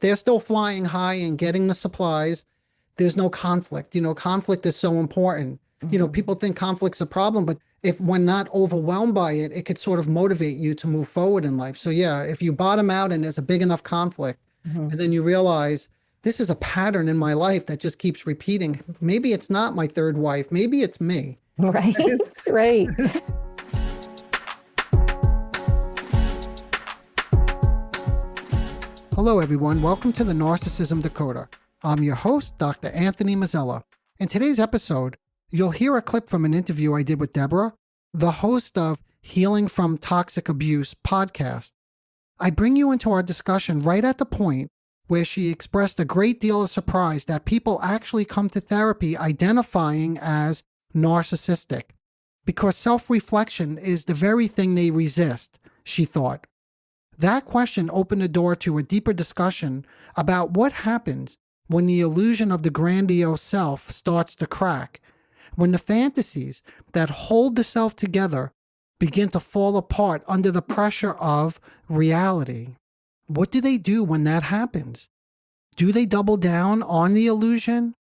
they're still flying high and getting the supplies. There's no conflict. Conflict is so important. People think conflict's a problem, but if when not overwhelmed by it, it could sort of motivate you to move forward in life. So yeah, if you bottom out and there's a big enough conflict, and then you realize this is a pattern in my life that just keeps repeating. Maybe it's not my third wife. Maybe it's me. Right, right. Hello, everyone. Welcome to the Narcissism Decoder. I'm your host, Dr. Anthony Mazzella. In today's episode, you'll hear a clip from an interview I did with Deborah, the host of Healing from Toxic Abuse podcast. I bring you into our discussion right at the point where she expressed a great deal of surprise that people actually come to therapy identifying as narcissistic, because self-reflection is the very thing they resist, she thought. That question opened the door to a deeper discussion about what happens when the illusion of the grandiose self starts to crack, when the fantasies that hold the self together begin to fall apart under the pressure of reality. What do they do when that happens? Do they double down on the illusion?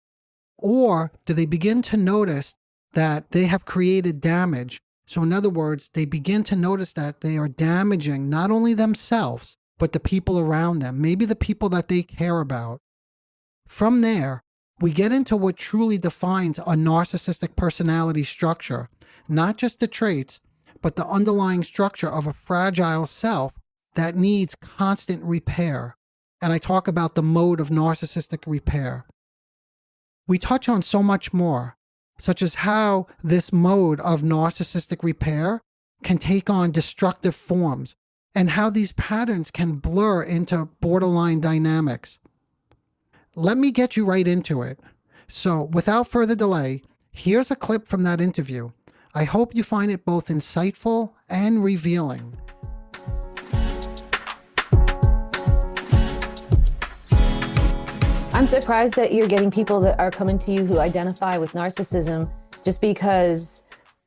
Or do they begin to notice that they have created damage? So in other words, they begin to notice that they are damaging not only themselves, but the people around them, maybe the people that they care about. From there, we get into what truly defines a narcissistic personality structure, not just the traits, but the underlying structure of a fragile self that needs constant repair. And I talk about the mode of narcissistic repair. We touch on so much more, such as how this mode of narcissistic repair can take on destructive forms and how these patterns can blur into borderline dynamics. Let me get you right into it. So without further delay, here's a clip from that interview. I hope you find it both insightful and revealing. I'm surprised that you're getting people that are coming to you who identify with narcissism, just because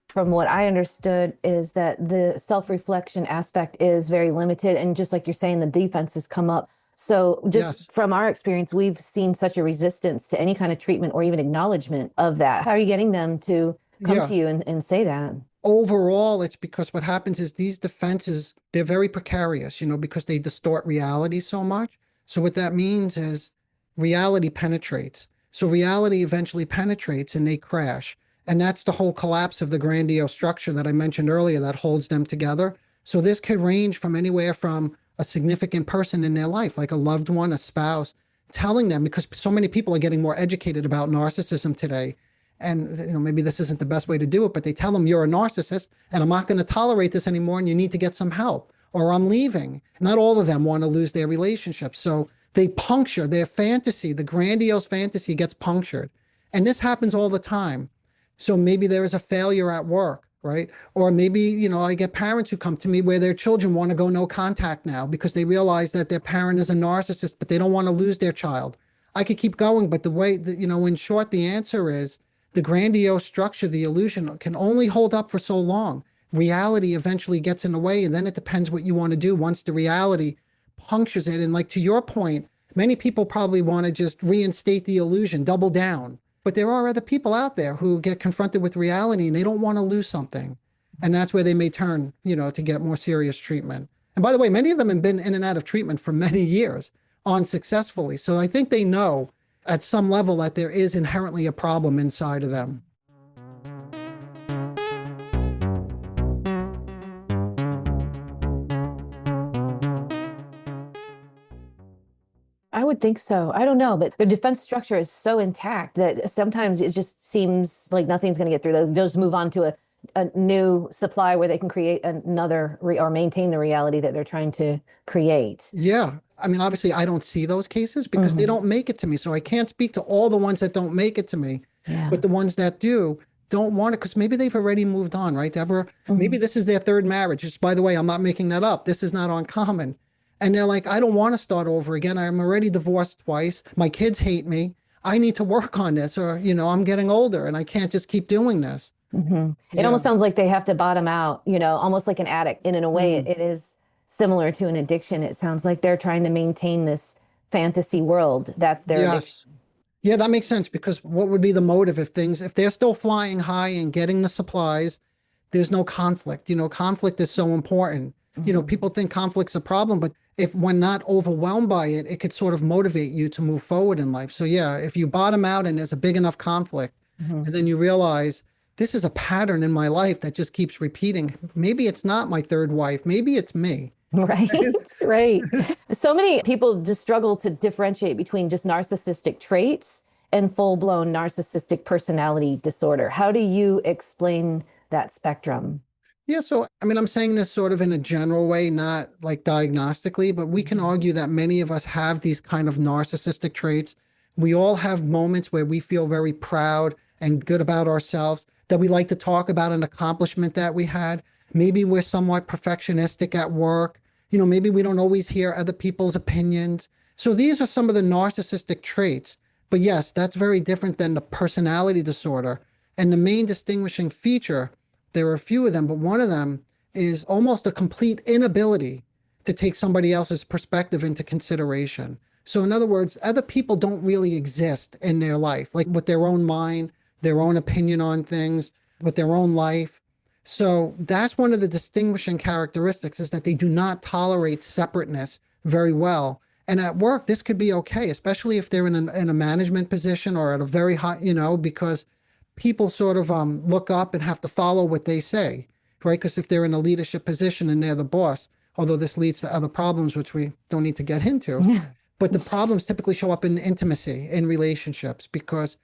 from what I understood is that the self-reflection aspect is very limited. And just like you're saying, the defenses come up. So just From our experience, we've seen such a resistance to any kind of treatment or even acknowledgement of that. How are you getting them to come to you and say that? Overall, it's because what happens is these defenses, they're very precarious, because they distort reality so much. So what that means is reality penetrates. So reality eventually penetrates and they crash. And that's the whole collapse of the grandiose structure that I mentioned earlier that holds them together. So this could range from anywhere from a significant person in their life, like a loved one, a spouse, telling them, because so many people are getting more educated about narcissism today. And maybe this isn't the best way to do it, but they tell them you're a narcissist and I'm not going to tolerate this anymore and you need to get some help or I'm leaving. Not all of them want to lose their relationship. So they puncture their fantasy. The grandiose fantasy gets punctured. And this happens all the time. So maybe there is a failure at work, right? Or maybe, I get parents who come to me where their children want to go no contact now because they realize that their parent is a narcissist, but they don't want to lose their child. I could keep going, but the way that, in short, the answer is the grandiose structure, the illusion can only hold up for so long. Reality eventually gets in the way, and then it depends what you want to do once the reality punctures it. And like to your point, many people probably want to just reinstate the illusion, double down. But there are other people out there who get confronted with reality and they don't want to lose something. And that's where they may turn, to get more serious treatment. And by the way, many of them have been in and out of treatment for many years unsuccessfully. So I think they know at some level that there is inherently a problem inside of them. I would think so. I don't know, but their defense structure is so intact that sometimes it just seems like nothing's going to get through. They'll just move on to a new supply where they can create another or maintain the reality that they're trying to create. Yeah. I mean, obviously, I don't see those cases because they don't make it to me. So I can't speak to all the ones that don't make it to me. Yeah. But the ones that do don't want it because maybe they've already moved on, right, Deborah? Maybe this is their third marriage. Which, by the way, I'm not making that up. This is not uncommon. And they're like, I don't want to start over again. I'm already divorced twice. My kids hate me. I need to work on this, or, I'm getting older and I can't just keep doing this. It almost sounds like they have to bottom out, almost like an addict. And in a way, it is similar to an addiction. It sounds like they're trying to maintain this fantasy world. That's their addiction. Yes. Yeah, that makes sense, because what would be the motive if they're still flying high and getting the supplies, there's no conflict. Conflict is so important. People think conflict's a problem, but if when not overwhelmed by it, it could sort of motivate you to move forward in life. So yeah, if you bottom out and there's a big enough conflict, and then you realize this is a pattern in my life that just keeps repeating. Maybe it's not my third wife. Maybe it's me. Right, right. So many people just struggle to differentiate between just narcissistic traits and full-blown narcissistic personality disorder. How do you explain that spectrum? Yeah, so I mean, I'm saying this sort of in a general way, not like diagnostically, but we can argue that many of us have these kind of narcissistic traits. We all have moments where we feel very proud and good about ourselves, that we like to talk about an accomplishment that we had. Maybe we're somewhat perfectionistic at work. Maybe we don't always hear other people's opinions. So these are some of the narcissistic traits. But yes, that's very different than the personality disorder. And the main distinguishing feature, there are a few of them, but one of them is almost a complete inability to take somebody else's perspective into consideration. So in other words, other people don't really exist in their life, like with their own mind, their own opinion on things, with their own life. So that's one of the distinguishing characteristics, is that they do not tolerate separateness very well. And at work, this could be okay, especially if they're in a management position or at a very high, because people sort of look up and have to follow what they say, right? Because if they're in a leadership position and they're the boss, although this leads to other problems, which we don't need to get into, but the problems typically show up in intimacy, in relationships, because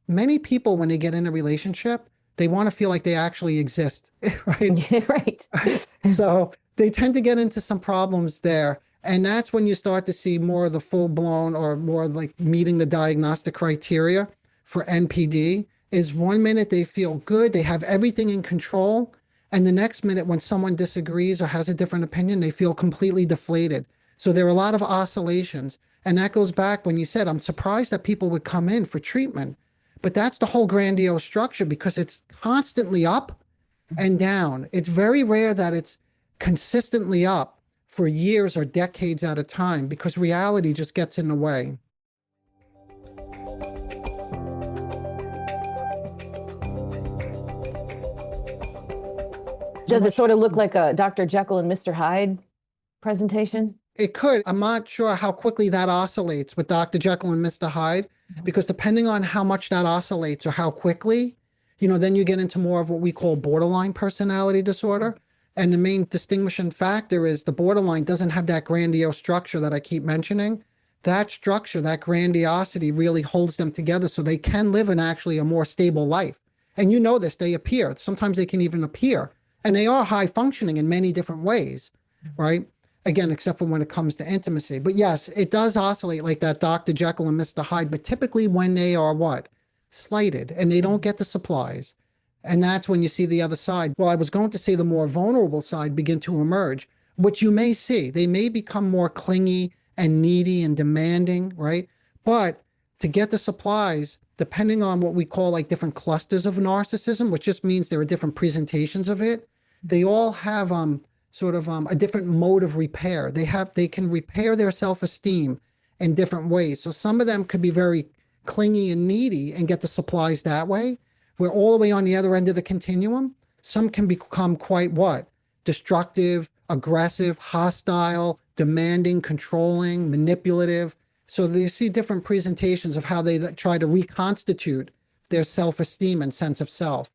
many people, when they get in a relationship, they want to feel like they actually exist, right? Right. So they tend to get into some problems there. And that's when you start to see more of the full blown, or more like meeting the diagnostic criteria for NPD, is one minute they feel good, they have everything in control. And the next minute, when someone disagrees or has a different opinion, they feel completely deflated. So there are a lot of oscillations. And that goes back when you said, I'm surprised that people would come in for treatment. But that's the whole grandiose structure, because it's constantly up and down. It's very rare that it's consistently up for years or decades at a time, because reality just gets in the way. Does it sort of look like a Dr. Jekyll and Mr. Hyde presentation? It could. I'm not sure how quickly that oscillates with Dr. Jekyll and Mr. Hyde, because depending on how much that oscillates or how quickly, then you get into more of what we call borderline personality disorder. And the main distinguishing factor is the borderline doesn't have that grandiose structure that I keep mentioning. That structure, that grandiosity, really holds them together so they can live in actually a more stable life. And this, they appear. Sometimes they can even appear. And they are high functioning in many different ways, right? Again, except for when it comes to intimacy. But yes, it does oscillate like that Dr. Jekyll and Mr. Hyde, but typically when they are what? Slighted, and they don't get the supplies. And that's when you see the other side. Well, I was going to say the more vulnerable side begin to emerge, which you may see. They may become more clingy and needy and demanding, right? But to get the supplies, depending on what we call like different clusters of narcissism, which just means there are different presentations of it, they all have a different mode of repair. They can repair their self-esteem in different ways. So some of them could be very clingy and needy and get the supplies that way. We're all the way on the other end of the continuum. Some can become quite what? Destructive, aggressive, hostile, demanding, controlling, manipulative. So you see different presentations of how they try to reconstitute their self-esteem and sense of self.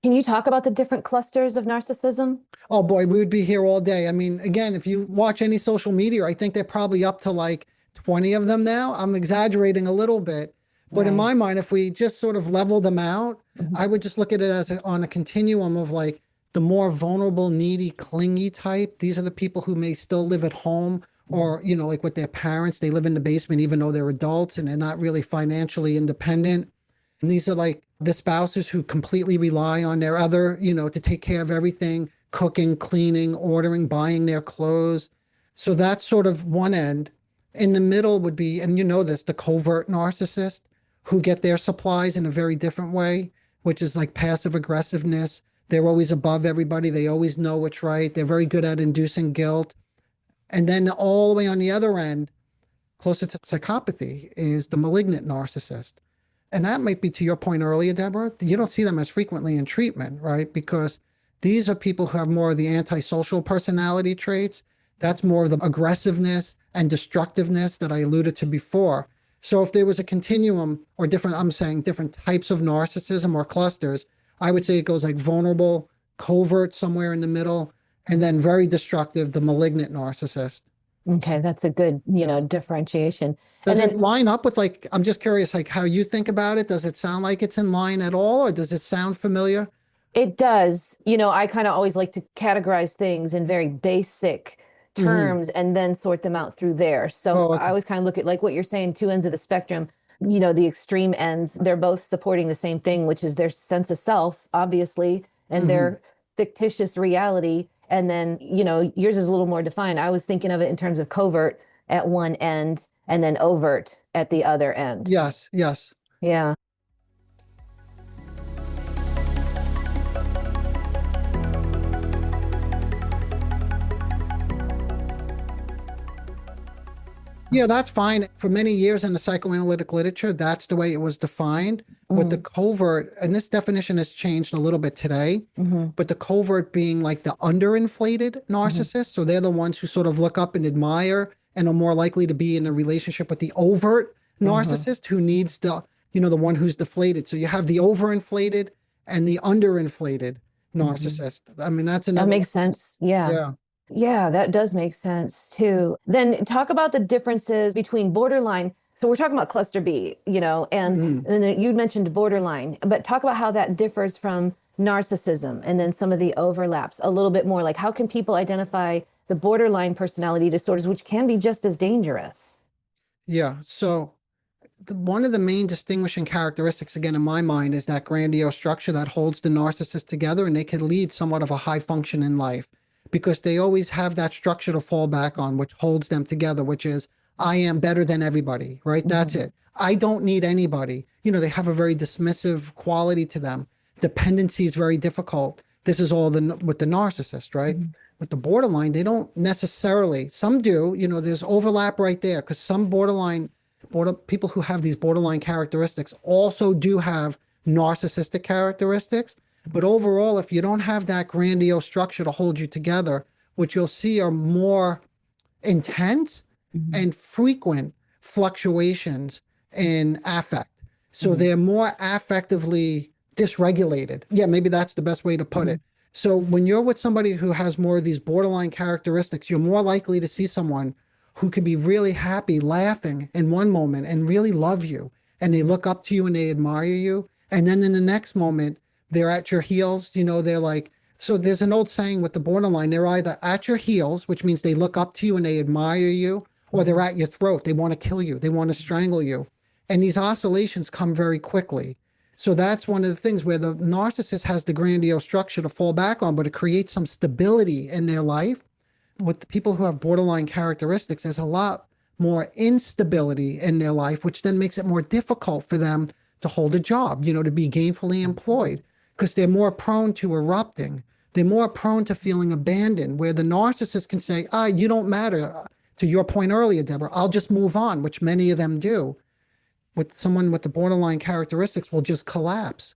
Can you talk about the different clusters of narcissism? Oh boy, we would be here all day. I mean, again, if you watch any social media, I think they're probably up to like 20 of them now. I'm exaggerating a little bit. But in my mind, if we just sort of level them out, I would just look at it as on a continuum of like the more vulnerable, needy, clingy type. These are the people who may still live at home, or, like with their parents, they live in the basement, even though they're adults and they're not really financially independent. And these are like the spouses who completely rely on their other, to take care of everything, cooking, cleaning, ordering, buying their clothes. So that's sort of one end. In the middle would be, and the covert narcissist, who get their supplies in a very different way, which is like passive aggressiveness. They're always above everybody. They always know what's right. They're very good at inducing guilt. And then all the way on the other end, closer to psychopathy is the malignant narcissist. And that might be to your point earlier, Deborah. You don't see them as frequently in treatment, right? Because these are people who have more of the antisocial personality traits. That's more of the aggressiveness and destructiveness that I alluded to before. So if there was a continuum or different, I'm saying different types of narcissism or clusters, I would say it goes like vulnerable, covert somewhere in the middle, and then very destructive, the malignant narcissist. Okay, that's a good, differentiation. Does And it then line up with like, I'm just curious, like how you think about it? Does it sound like it's in line at all, or does it sound familiar? it does, I kind of always like to categorize things in very basic Hmm. terms and then sort them out through there. So Oh, I okay. always kind of look at like what you're saying, two ends of the spectrum, the extreme ends, they're both supporting the same thing, which is their sense of self, obviously, and Hmm. their fictitious reality. And then, yours is a little more defined. I was thinking of it in terms of covert at one end and then overt at the other end. Yes, yes. Yeah. Yeah, that's fine. For many years in the psychoanalytic literature, that's the way it was defined. With the Hmm. covert, and this definition has changed a little bit today, Hmm. but the covert being like the underinflated Hmm. narcissist. So they're the ones who sort of look up and admire and are more likely to be in a relationship with the overt Hmm. narcissist who needs the one who's deflated. So you have the overinflated and the underinflated Hmm. narcissist. I mean, that's That another, makes sense. Yeah. yeah. Yeah, that does make sense too. Then talk about the differences between borderline. So we're talking about cluster B, Mhm. and then you mentioned borderline, but talk about how that differs from narcissism and then some of the overlaps a little bit more. Like how can people identify the borderline personality disorders, which can be just as dangerous? Yeah. So one of the main distinguishing characteristics, again, in my mind, is that grandiose structure that holds the narcissist together, and they can lead somewhat of a high function in life because they always have that structure to fall back on, which holds them together, which is, I am better than everybody, right? That's Hmm. it. I don't need anybody. They have a very dismissive quality to them. Dependency is very difficult. This is all with the narcissist, right? Hmm. With the borderline, they don't necessarily, some do, there's overlap right there because some people who have these borderline characteristics also do have narcissistic characteristics. But overall, if you don't have that grandiose structure to hold you together, what you'll see are more intense Hmm. and frequent fluctuations in affect. So Hmm. they're more affectively dysregulated. Yeah, maybe that's the best way to put Hmm. it. So when you're with somebody who has more of these borderline characteristics, you're more likely to see someone who could be really happy, laughing in one moment and really love you. And they look up to you and they admire you. And then in the next moment, they're at your heels. They're like, so there's an old saying with the borderline, they're either at your heels, which means they look up to you and they admire you, or they're Hmm. at your throat. They want to kill you. They want to strangle you. And these oscillations come very quickly. So that's one of the things where the narcissist has the grandiose structure to fall back on, but it creates some stability in their life. With the people who have borderline characteristics, there's a lot more instability in their life, which then makes it more difficult for them to hold a job, to be gainfully employed, because they're more prone to erupting. They're more prone to feeling abandoned, where the narcissist can say, you don't matter. To your point earlier, Deborah, I'll just move on, which many of them do. With someone with the borderline characteristics will just collapse,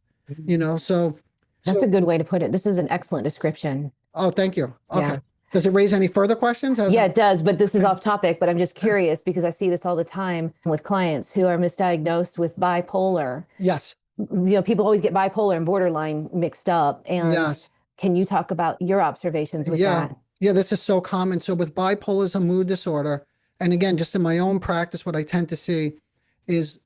so, That's a so, good way to put it. This is an excellent description. oh, thank you. Yeah. Okay. Does it raise any further questions as Yeah, I'm, it does, but this is okay. off topic, but I'm just curious because I see this all the time with clients who are misdiagnosed with bipolar. Yes. People always get bipolar and borderline mixed up. And Yes. can you talk about your observations with Yeah. that? Yeah. This is so common. So with bipolar is a mood disorder. And again, just in my own practice, what I tend to see is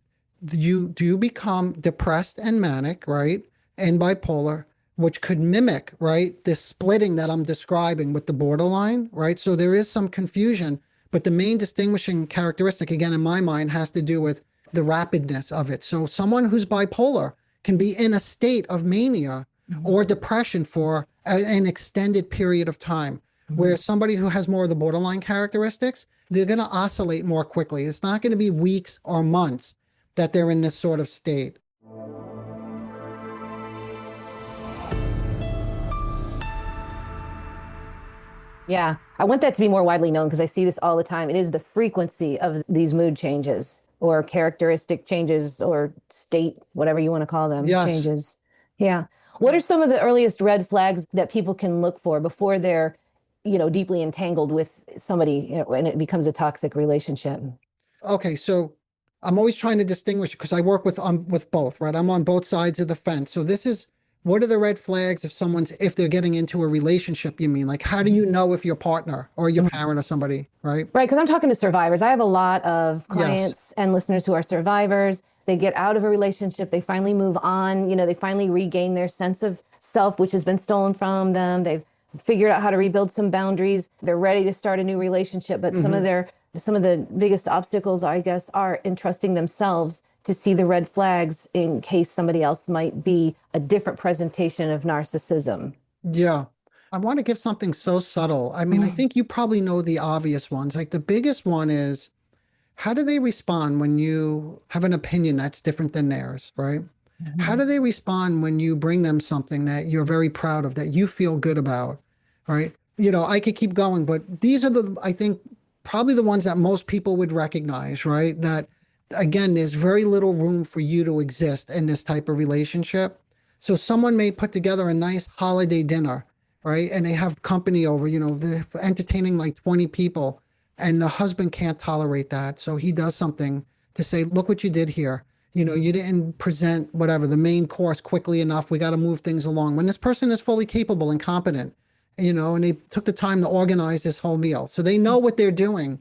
do you become depressed and manic, right? And bipolar, which could mimic, right, this splitting that I'm describing with the borderline, right? So there is some confusion, but the main distinguishing characteristic, again, in my mind, has to do with the rapidness of it. So someone who's bipolar can be in a state of mania Mhm. or depression for an extended period of time. Where Mhm. somebody who has more of the borderline characteristics, they're going to oscillate more quickly. It's not going to be weeks or months that they're in this sort of state. Yeah, I want that to be more widely known because I see this all the time. It is the frequency of these mood changes or characteristic changes or state, whatever you want to call them, Yes. changes. Yeah. What are some of the earliest red flags that people can look for before they're, deeply entangled with somebody, and it becomes a toxic relationship? Okay, so I'm always trying to distinguish because I work with both, right? I'm on both sides of the fence. So this is what are the red flags if they're getting into a relationship, you mean? Like how do you know if your partner or your parent or somebody, right? Right, because I'm talking to survivors. I have a lot of Yes. clients and listeners who are survivors. They get out of a relationship, they finally move on, they finally regain their sense of self, which has been stolen from them. They've figured out how to rebuild some boundaries. They're ready to start a new relationship, but some of the biggest obstacles, I guess, are entrusting themselves to see the red flags in case somebody else might be a different presentation of narcissism. Yeah. I want to give something so subtle. I mean, I think you probably know the obvious ones. Like the biggest one is how do they respond when you have an opinion that's different than theirs, right? How do they respond when you bring them something that you're very proud of, that you feel good about, right? I could keep going, but these are I think, probably the ones that most people would recognize, right? That, again, there's very little room for you to exist in this type of relationship. So someone may put together a nice holiday dinner, right? And they have company over, they're entertaining like 20 people, and the husband can't tolerate that. So he does something to say, look what you did here. You didn't present whatever, the main course quickly enough. We got to move things along. When this person is fully capable and competent, and they took the time to organize this whole meal. So they know what they're doing.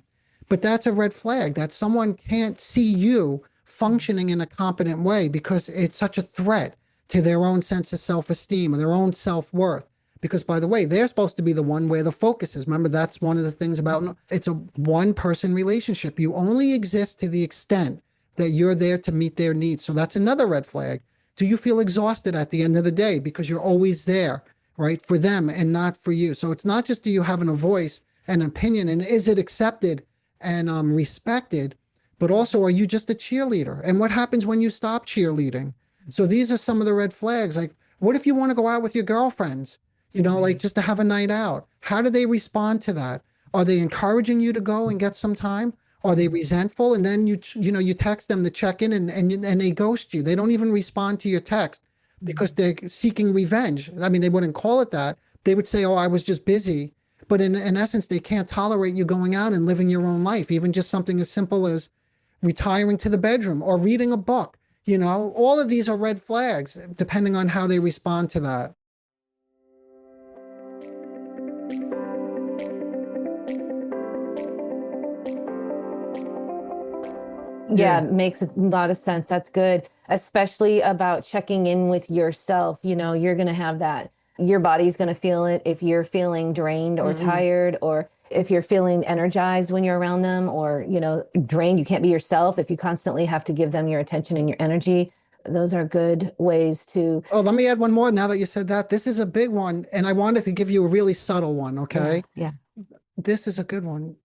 But that's a red flag that someone can't see you functioning in a competent way because it's such a threat to their own sense of self-esteem or their own self-worth. Because, by the way, they're supposed to be the one where the focus is. Remember, that's one of the things about it's a one-person relationship. You only exist to the extent that you're there to meet their needs. So that's another red flag. Do you feel exhausted at the end of the day because you're always there, right, for them and not for you? So it's not just do you have a voice, an opinion, and is it accepted and respected, but also are you just a cheerleader? And what happens when you stop cheerleading? So these are some of the red flags. Like, what if you want to go out with your girlfriends, like just to have a night out? How do they respond to that? Are they encouraging you to go and get some time? Are they resentful? And then you text them to check in and they ghost you. They don't even respond to your text because they're seeking revenge. I mean, they wouldn't call it that. They would say, oh, I was just busy. But in essence, they can't tolerate you going out and living your own life, even just something as simple as retiring to the bedroom or reading a book. All of these are red flags, depending on how they respond to that. Yeah, it makes a lot of sense. That's good, especially about checking in with yourself. You're going to have that. Your body's going to feel it if you're feeling drained or tired, or if you're feeling energized when you're around them, or, drained. You can't be yourself if you constantly have to give them your attention and your energy. Those are good ways to. Oh, let me add one more now that you said that. This is a big one, and I wanted to give you a really subtle one, okay? Yeah. This is a good one.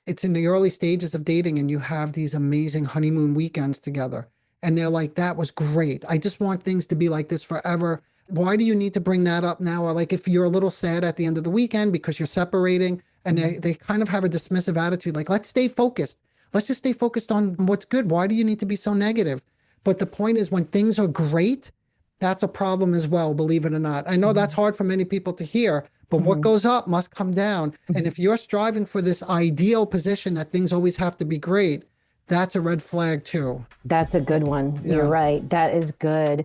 It's in the early stages of dating and you have these amazing honeymoon weekends together. And they're like, that was great. I just want things to be like this forever. Why do you need to bring that up now? Or like if you're a little sad at the end of the weekend because you're separating, and they kind of have a dismissive attitude, like, let's stay focused. Let's just stay focused on what's good. Why do you need to be so negative? But the point is, when things are great, that's a problem as well, believe it or not. I know that's hard for many people to hear, but what goes up must come down. And if you're striving for this ideal position that things always have to be great, that's a red flag too. That's a good one. Yeah. You're right. That is good.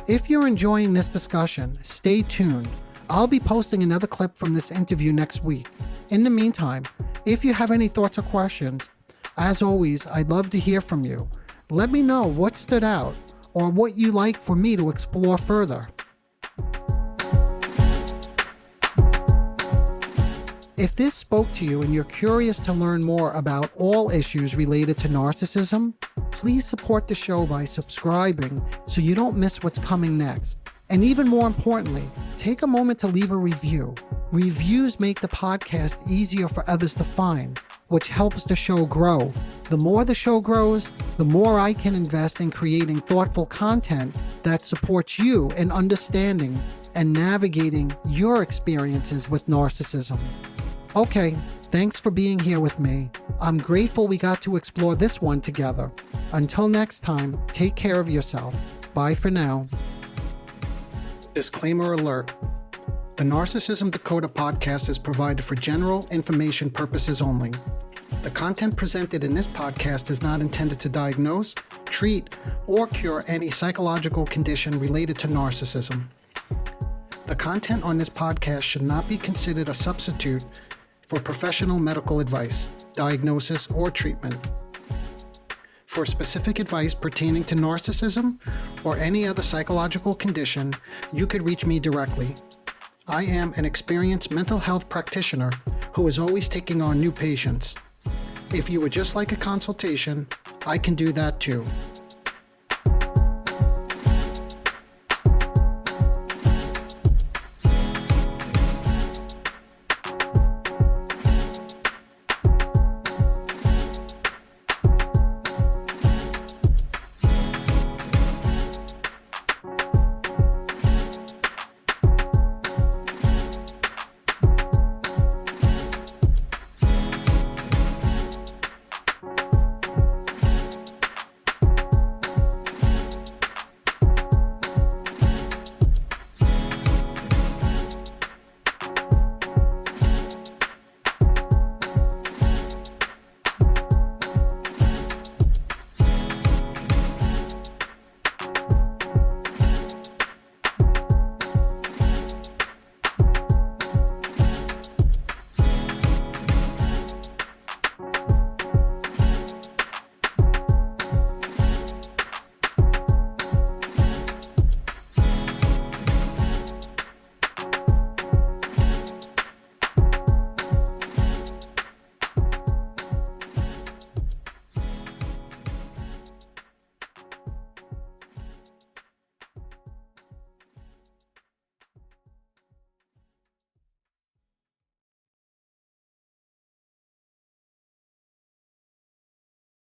If you're enjoying this discussion, stay tuned. I'll be posting another clip from this interview next week. In the meantime, if you have any thoughts or questions, as always, I'd love to hear from you. Let me know what stood out or what you like for me to explore further. If this spoke to you and you're curious to learn more about all issues related to narcissism, please support the show by subscribing so you don't miss what's coming next. And even more importantly, take a moment to leave a review. Reviews make the podcast easier for others to find. which helps the show grow. The more the show grows, the more I can invest in creating thoughtful content that supports you in understanding and navigating your experiences with narcissism. Okay, thanks for being here with me. I'm grateful we got to explore this one together. Until next time, take care of yourself. Bye for now. Disclaimer alert. The Narcissism Decoder podcast is provided for general information purposes only. The content presented in this podcast is not intended to diagnose, treat, or cure any psychological condition related to narcissism. The content on this podcast should not be considered a substitute for professional medical advice, diagnosis, or treatment. For specific advice pertaining to narcissism or any other psychological condition, you could reach me directly. I am an experienced mental health practitioner who is always taking on new patients. If you would just like a consultation, I can do that too.